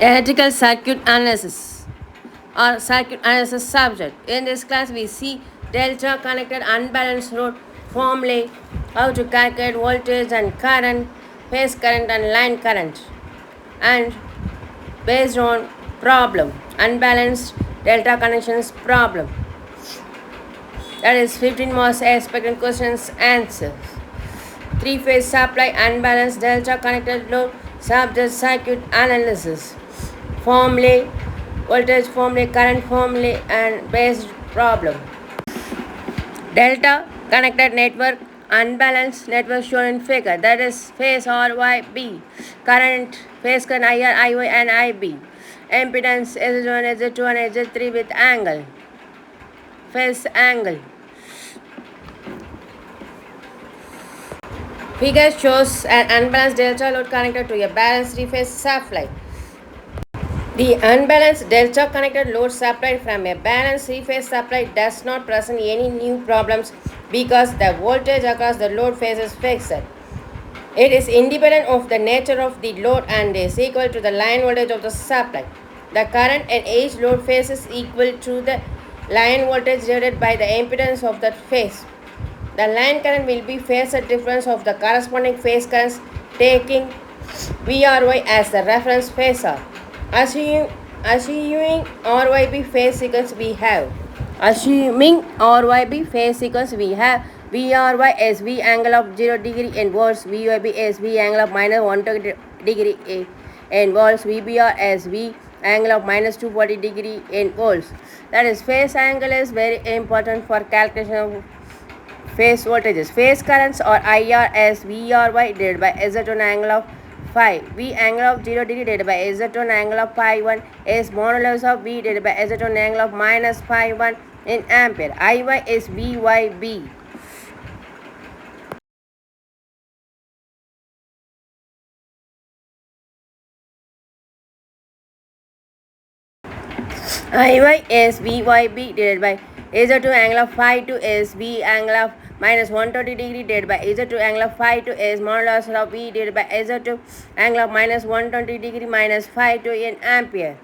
Electrical circuit analysis or circuit analysis subject. In this class, we see delta connected unbalanced load formulae, how to calculate voltage and current, phase current and line current, and based on problem, unbalanced delta connections problem. That is 15 marks expected questions answers. Three-phase supply unbalanced delta connected load subject circuit analysis. Formulae, voltage formulae, current formulae, and based problem. Delta connected network, unbalanced network shown in figure, that is phase RYB, current, phase current IR, IY, and IB, impedance S1, S2, and S3 with angle, phase angle. Figure shows an unbalanced delta load connected to a balanced three-phase supply. The unbalanced delta connected load supplied from a balanced three-phase supply does not present any new problems because the voltage across the load phase is fixed. It is independent of the nature of the load and is equal to the line voltage of the supply. The current in each load phase is equal to the line voltage divided by the impedance of that phase. The line current will be phasor difference of the corresponding phase currents, taking VRY as the reference phasor. Assuming RYB phase sequence we have. Assuming RYB phase sequence we have VRY as V angle of 0 degree in volts, VYB as V angle of minus 120 degree in volts, VBR as V angle of minus 240 degree in volts. That is, phase angle is very important for calculation of phase voltages. Phase currents or IR as VRY divided by Z1 angle of phi. V angle of 0 degree divided by Z1 angle of phi 1 is modulus of V divided by Z1 angle of minus phi 1 in ampere. IY is VYB. IY is VYB divided by Z2 angle of phi 2 is V angle of minus 130 degree divided by Z2 angle of phi 2 is modulus of V divided by Z2 angle of minus 120 degree minus phi 2 in ampere.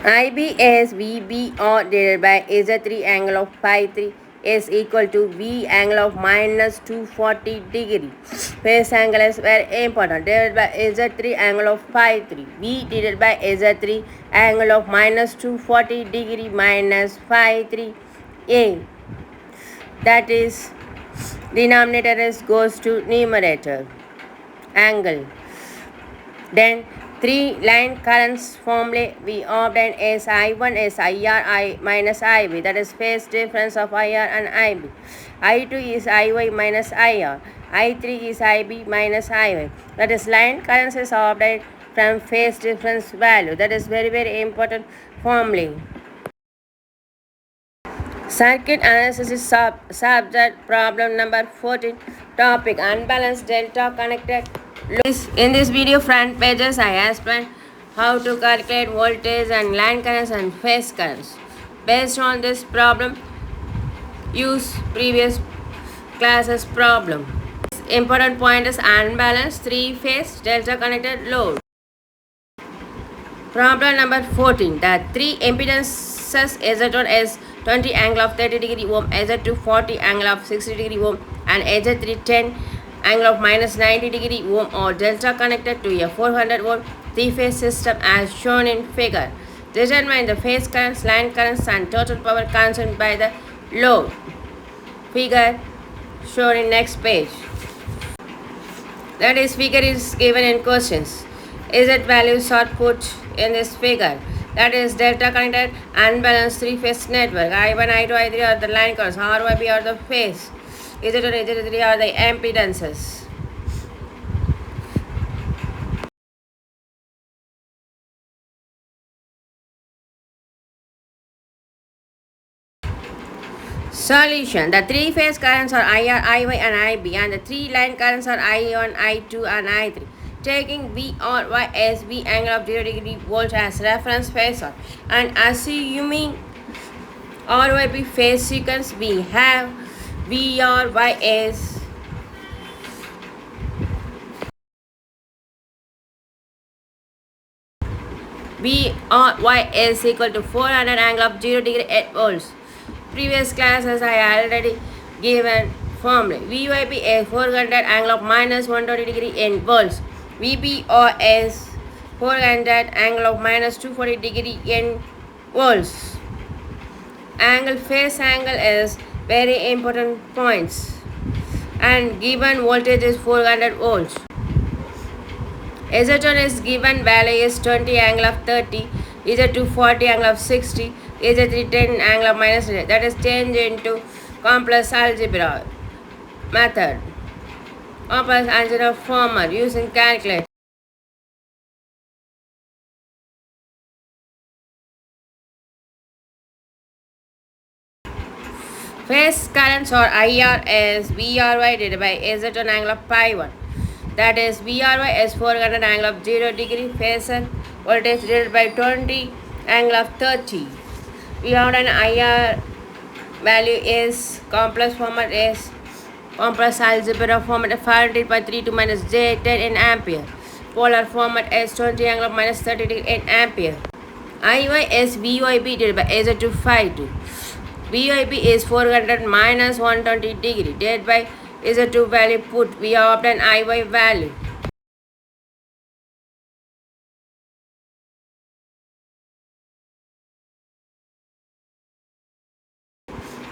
IB is VBR divided by Z3 angle of phi 3 is equal to V angle of minus 240 degree. Phase angle is very important. Divided by Z3 angle of phi 3. V divided by Z3 angle of minus 240 degree minus phi 3 A. That is, denominator is goes to numerator. Angle. Then three line currents formulae we obtain is I1 is IR I minus IB, that is phase difference of IR and IB. I2 is IY minus IR. I3 is IB minus IY. That is, line currents is obtained from phase difference value. That is very important formulae. Circuit analysis is subject problem number 14. Topic: unbalanced delta connected. In this video front pages, I explained how to calculate voltage and line currents and phase currents. Based on this problem, use previous classes problem. Important point is unbalanced three-phase delta connected load. Problem number 14. The three impedances Z1 is 20 angle of 30 degree ohm, Z2 40 angle of 60 degree ohm, and Z3 10 angle of minus 90 degree ohm or delta connected to a 400 volt three-phase system as shown in figure. Determine the phase currents, line currents, and total power consumed by the load. Figure shown in next page. That is, figure is given in questions. Z values are put in this figure. That is, delta connected unbalanced three-phase network. I1, I2, I3 are the line currents. RYB are the phase. Z1 and Z3 are the impedances. Solution. The three-phase currents are IR, IY, and IB, and the three line currents are I1, I2, and I3. Taking V or Y as V angle of 0 degree volts as reference phasor and assuming RYB phase sequence, we have VRYS VRY is equal to 400 angle of 0 degree 8 volts. Previous classes I already given formula. VYB is 400 angle of minus 120 degree in volts. VBR is 400 angle of minus 240 degree in volts. Angle, phase angle is very important points. And given voltage is 400 volts. Z1 is given value is 20 angle of 30, Z2 40 angle of 60, Z3 10 angle of minus 10. That is changed into complex algebra method. Complex algebra formula using calculator. Phase currents or IR is VRY divided by Z1 angle of pi 1. That is VRY is 400 angle of 0 degree, phasor voltage divided by 20 angle of 30. We have an IR value is complex format is complex algebra format 500.32 minus J10 in ampere. Polar format is 20 angle of minus 30 degree in ampere. IY is VYB divided by Z2 phi 2. VYB is 400 minus 120 degree divided by Z2 value put. We have obtained IY value.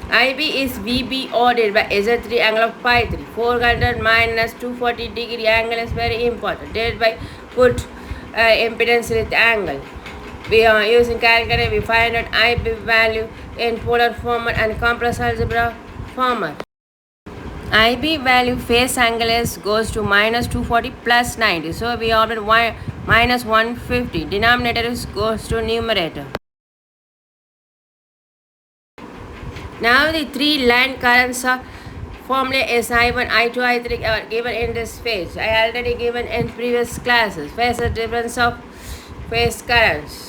IB is VB ordered by Z3 angle of pi 3. 400 minus 240 degree angle is very important. Divided by put impedance with angle. We are using calculator. We find out IB value in polar format and complex algebra format. IB value phase angle is goes to minus 240 plus 90. So we ordered minus 150. Denominator is goes to numerator. Now the three line currents are formula is I1, I2, I3 are given in this phase. I already given in previous classes. Phase is difference of phase currents.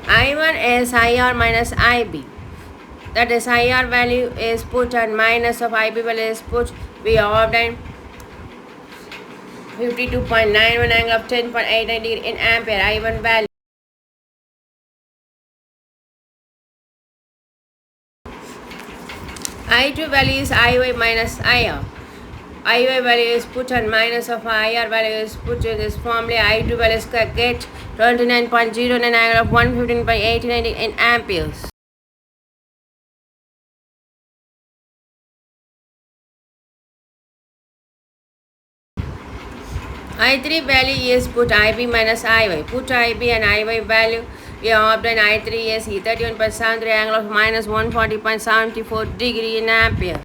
I1 is IR minus IB. That is IR value is put and minus of IB value is put. We obtain 52.91 angle of 10.89 degree in ampere. I1 value. I2 value is IY minus IR. IY value is put and minus of IR value is put in this formula. I2 value is get 29.09 angle of 115.89 in amperes. I3 value is put IB minus IY. Put IB and IY value. We obtain I3 is 31.73 angle of minus 140.74 degree in ampere.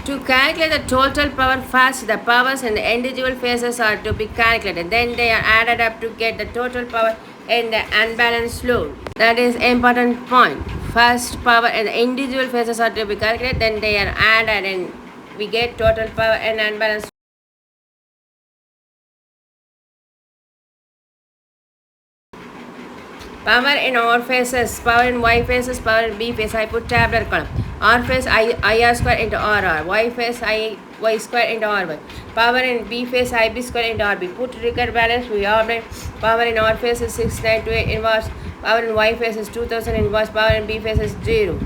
To calculate the total power, first the powers in the individual phases are to be calculated. Then they are added up to get the total power in the unbalanced load. That is important point. First power in the individual phases are to be calculated. Then they are added and we get total power in unbalanced. Power in R phases, power in Y phases, power in B phase. I put tabular column. R phase IR square into RR. Y phase IY square into RY. Power in B phase IB square into RB. Put record balance. We obtain power in R phase is 6928 inverse. Power in Y phase is 2000 inverse. Power in B phase is 0.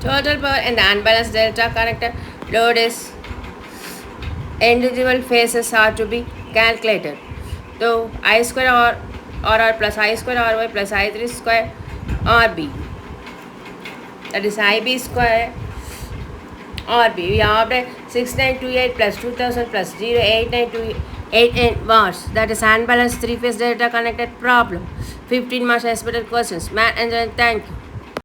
Total power in the unbalanced delta connector load is individual phases are to be calculated. So I square RR plus I square RY plus I3 square RB. That is IB square RB. We obtain 6928 plus 2000 plus 08928 inverse. That is unbalanced three phase delta connected problem. 15 marks expected questions. Math engineering. Thank you.